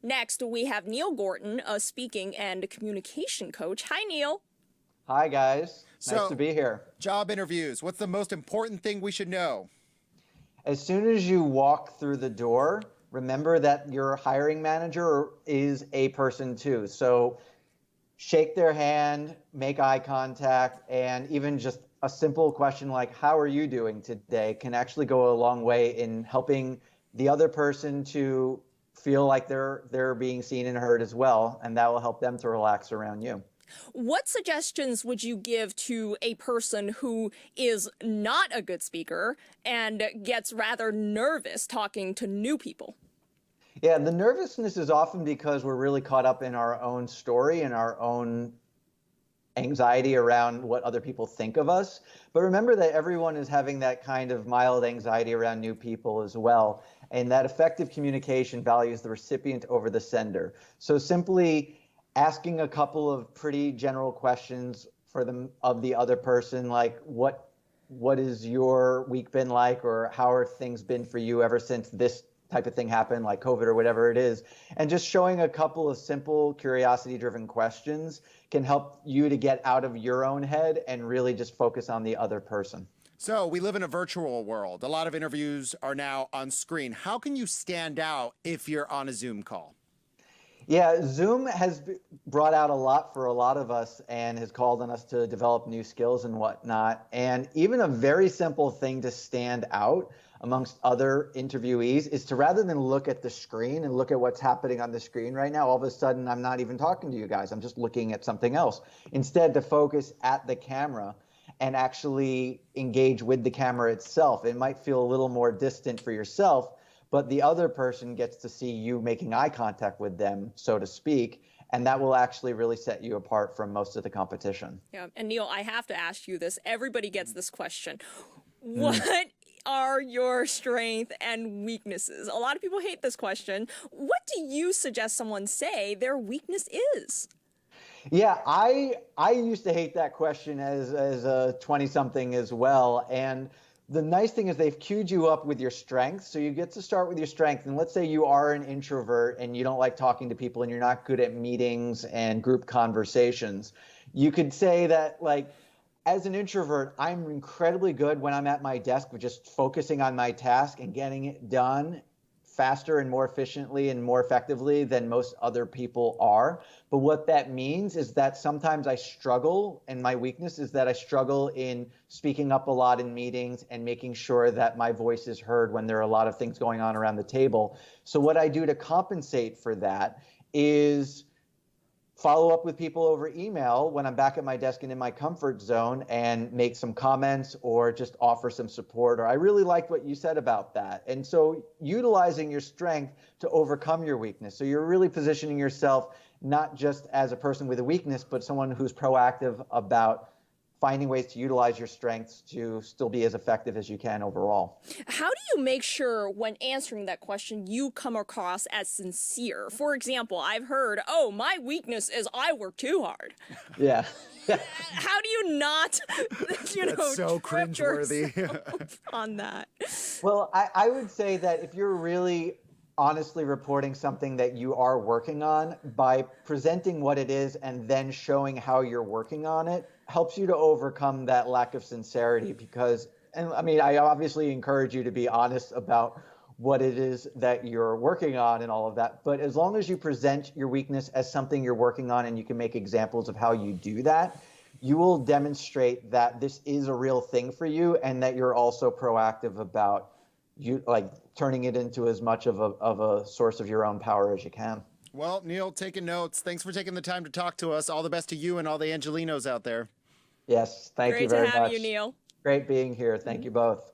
Next, we have Neil Gorton, a speaking and communication coach. Hi, Neil. Hi, guys. Nice to be here. Job interviews. What's the most important thing we should know? As soon as you walk through the door, remember that your hiring manager is a person too. So shake their hand, make eye contact, and even just a simple question like, how are you doing today, can actually go a long way in helping the other person to feel like they're being seen and heard as well. And that will help them to relax around you. What suggestions would you give to a person who is not a good speaker and gets rather nervous talking to new people? Yeah, the nervousness is often because we're really caught up in our own story and our own anxiety around what other people think of us. But remember that everyone is having that kind of mild anxiety around new people as well. And that effective communication values the recipient over the sender. So simply asking a couple of pretty general questions for them of the other person, like what is your week been like, or how are things been for you ever since this type of thing happened, like COVID or whatever it is, and just showing a couple of simple curiosity-driven questions can help you to get out of your own head and really just focus on the other person. So we live in a virtual world. A lot of interviews are now on screen. How can you stand out if you're on a Zoom call? Yeah, Zoom has brought out a lot for a lot of us and has called on us to develop new skills and whatnot. And even a very simple thing to stand out amongst other interviewees is to, rather than look at the screen and look at what's happening on the screen right now, all of a sudden I'm not even talking to you guys, I'm just looking at something else. Instead, to focus at the camera and actually engage with the camera itself. It might feel a little more distant for yourself, but the other person gets to see you making eye contact with them, so to speak, and that will actually really set you apart from most of the competition. Yeah, and Neil, I have to ask you this. Everybody gets this question. What are your strengths and weaknesses? A lot of people hate this question. What do you suggest someone say their weakness is? Yeah, I used to hate that question as a 20-something as well, and the nice thing is they've queued you up with your strengths. So you get to start with your strength. And let's say you are an introvert and you don't like talking to people and you're not good at meetings and group conversations. You could say that, like, as an introvert, I'm incredibly good when I'm at my desk with just focusing on my task and getting it done faster and more efficiently and more effectively than most other people are. But what that means is that sometimes I struggle, and my weakness is that I struggle in speaking up a lot in meetings and making sure that my voice is heard when there are a lot of things going on around the table. So what I do to compensate for that is follow up with people over email when I'm back at my desk and in my comfort zone and make some comments or just offer some support, or I really liked what you said about that. And so utilizing your strength to overcome your weakness. So you're really positioning yourself not just as a person with a weakness, but someone who's proactive about finding ways to utilize your strengths to still be as effective as you can overall. How do you make sure when answering that question you come across as sincere? For example, I've heard, oh, my weakness is I work too hard. Yeah. How do you not, That's so cringeworthy on that? Well, I would say that if you're really honestly reporting something that you are working on, by presenting what it is and then showing how you're working on it, helps you to overcome that lack of sincerity. Because, and I mean, I obviously encourage you to be honest about what it is that you're working on and all of that. But as long as you present your weakness as something you're working on and you can make examples of how you do that, you will demonstrate that this is a real thing for you and that you're also proactive about you, like, turning it into as much of a source of your own power as you can. Well, Neil, taking notes. Thanks for taking the time to talk to us. All the best to you and all the Angelinos out there. Yes, thank you very much. Great to have you, Neil. Great being here. Thank you both.